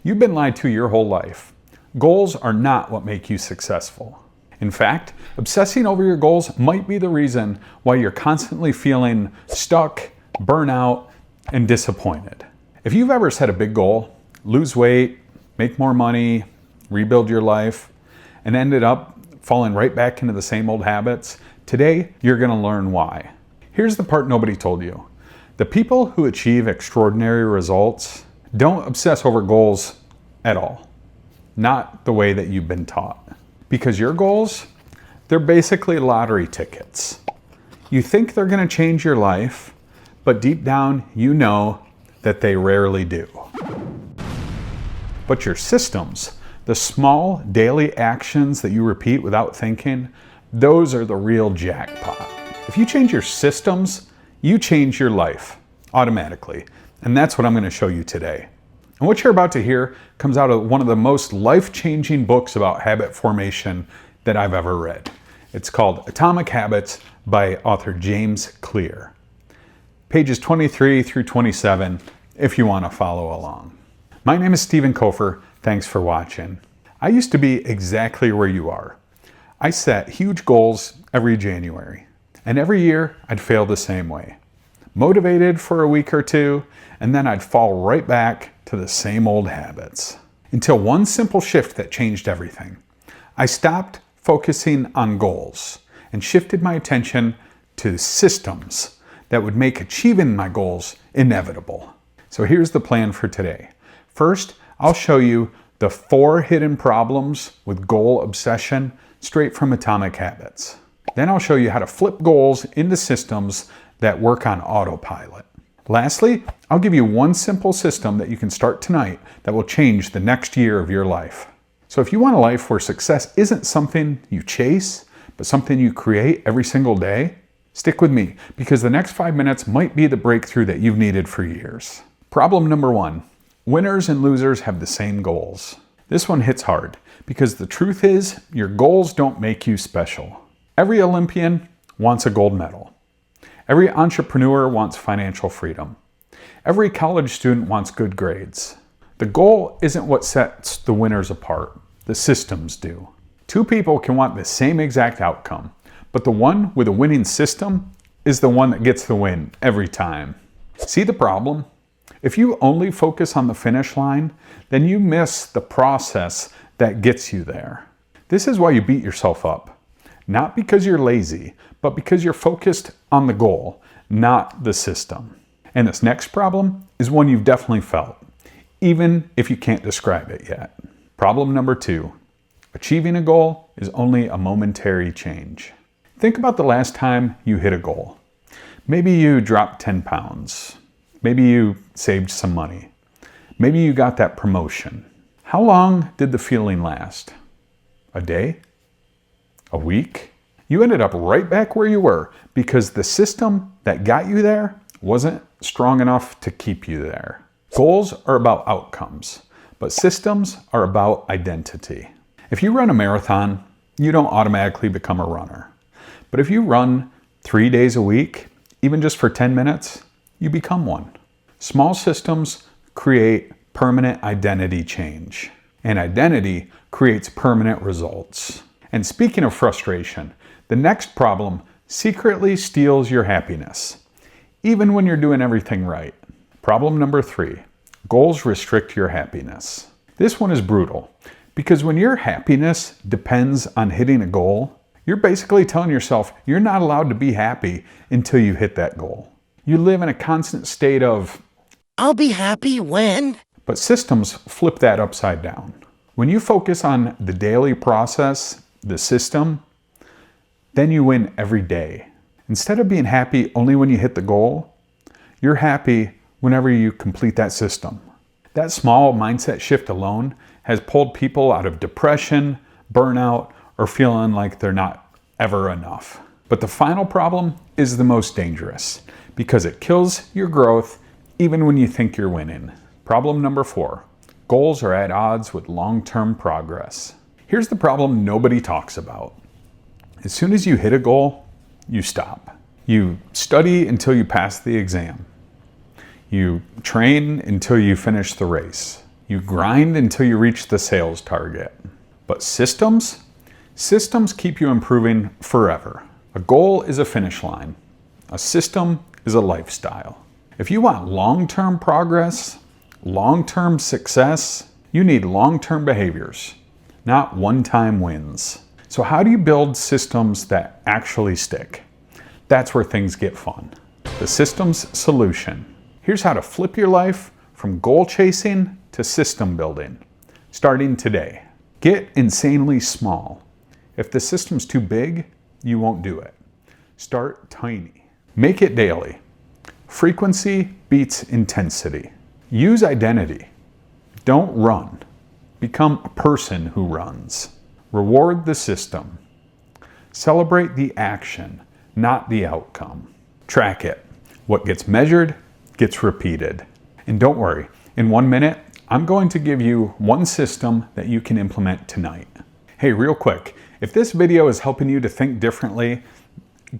You've been lied to your whole life. Goals are not what make you successful. In fact, obsessing over your goals might be the reason why you're constantly feeling stuck, burnout, and disappointed. If you've ever set a big goal, lose weight, make more money, rebuild your life, and ended up falling right back into the same old habits, today you're going to learn why. Here's the part nobody told you. The people who achieve extraordinary results don't obsess over goals at all. Not the way that you've been taught. Because your goals, they're basically lottery tickets. You think they're going to change your life, but deep down you know that they rarely do. But your systems, the small daily actions that you repeat without thinking, those are the real jackpot. If you change your systems, you change your life automatically. And that's what I'm going to show you today. And what you're about to hear comes out of one of the most life-changing books about habit formation that I've ever read. It's called Atomic Habits by author James Clear. Pages 23 through 27 if you want to follow along. My name is Stephen Kofer. Thanks for watching. I used to be exactly where you are. I set huge goals every January, and every year I'd fail the same way. Motivated for a week or two, and then I'd fall right back to the same old habits. Until one simple shift that changed everything. I stopped focusing on goals and shifted my attention to systems that would make achieving my goals inevitable. So here's the plan for today. First, I'll show you the 4 hidden problems with goal obsession straight from Atomic Habits. Then I'll show you how to flip goals into systems that work on autopilot. Lastly, I'll give you one simple system that you can start tonight that will change the next year of your life. So if you want a life where success isn't something you chase, but something you create every single day, stick with me because the next 5 minutes might be the breakthrough that you've needed for years. Problem number 1, winners and losers have the same goals. This one hits hard because the truth is your goals don't make you special. Every Olympian wants a gold medal. Every entrepreneur wants financial freedom. Every college student wants good grades. The goal isn't what sets the winners apart. The systems do. 2 people can want the same exact outcome, but the one with a winning system is the one that gets the win every time. See the problem? If you only focus on the finish line, then you miss the process that gets you there. This is why you beat yourself up. Not because you're lazy, but because you're focused on the goal, not the system. And this next problem is one you've definitely felt, even if you can't describe it yet. Problem number 2, achieving a goal is only a momentary change. Think about the last time you hit a goal. Maybe you dropped 10 pounds. Maybe you saved some money. Maybe you got that promotion. How long did the feeling last? A day? A week? You ended up right back where you were because the system that got you there wasn't strong enough to keep you there. Goals are about outcomes, but systems are about identity. If you run a marathon, you don't automatically become a runner. But if you run 3 days a week, even just for 10 minutes, you become one. Small systems create permanent identity change, and identity creates permanent results. And speaking of frustration, the next problem secretly steals your happiness, even when you're doing everything right. Problem number 3, goals restrict your happiness. This one is brutal because when your happiness depends on hitting a goal, you're basically telling yourself you're not allowed to be happy until you hit that goal. You live in a constant state of, I'll be happy when. But systems flip that upside down. When you focus on the daily process, the system, then you win every day. Instead of being happy only when you hit the goal, you're happy whenever you complete that system. That small mindset shift alone has pulled people out of depression, burnout, or feeling like they're not ever enough. But the final problem is the most dangerous because it kills your growth even when you think you're winning. Problem number 4, goals are at odds with long-term progress. Here's the problem nobody talks about. As soon as you hit a goal, you stop. You study until you pass the exam. You train until you finish the race. You grind until you reach the sales target. But systems? Systems keep you improving forever. A goal is a finish line. A system is a lifestyle. If you want long-term progress, long-term success, you need long-term behaviors, not one-time wins. So how do you build systems that actually stick? That's where things get fun. The Systems Solution. Here's how to flip your life from goal chasing to system building, starting today. Get insanely small. If the system's too big, you won't do it. Start tiny. Make it daily. Frequency beats intensity. Use identity. Don't run. Become a person who runs. Reward the system. Celebrate the action, not the outcome. Track it. What gets measured gets repeated. And don't worry, in 1 minute, I'm going to give you one system that you can implement tonight. Hey, real quick, if this video is helping you to think differently,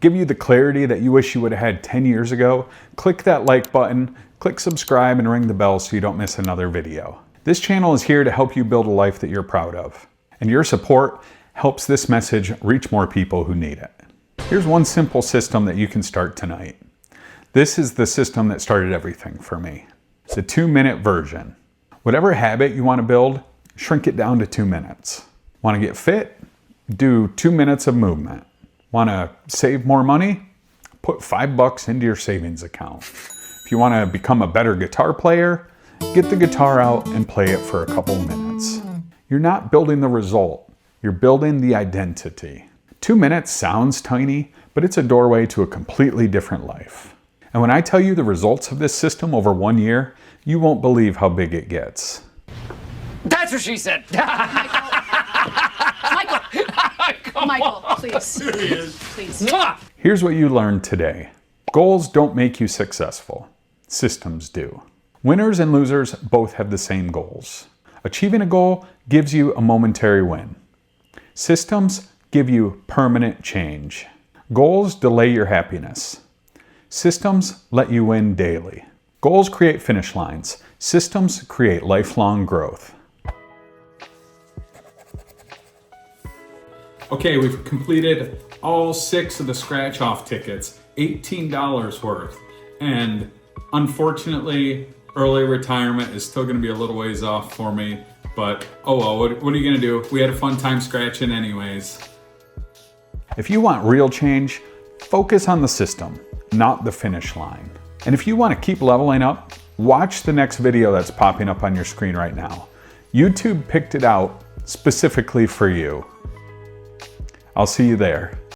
give you the clarity that you wish you would have had 10 years ago, click that like button, click subscribe, and ring the bell so you don't miss another video. This channel is here to help you build a life that you're proud of. And your support helps this message reach more people who need it. Here's one simple system that you can start tonight. This is the system that started everything for me. It's a 2-minute version. Whatever habit you want to build, shrink it down to 2 minutes. Want to get fit? Do 2 minutes of movement. Want to save more money? Put $5 into your savings account. If you want to become a better guitar player, get the guitar out and play it for a couple minutes. You're not building the result, you're building the identity. 2 minutes sounds tiny, but it's a doorway to a completely different life. And when I tell you the results of this system over 1 year, you won't believe how big it gets. That's what she said. Michael, please. Please. Mwah! Here's what you learned today. Goals don't make you successful. Systems do. Winners and losers both have the same goals. Achieving a goal gives you a momentary win. Systems give you permanent change. Goals delay your happiness. Systems let you win daily. Goals create finish lines. Systems create lifelong growth. Okay, we've completed all 6 of the scratch off tickets, $18 worth. And unfortunately, early retirement is still gonna be a little ways off for me, but oh well, what are you gonna do? We had a fun time scratching anyways. If you want real change, focus on the system, not the finish line. And if you wanna keep leveling up, watch the next video that's popping up on your screen right now. YouTube picked it out specifically for you. I'll see you there.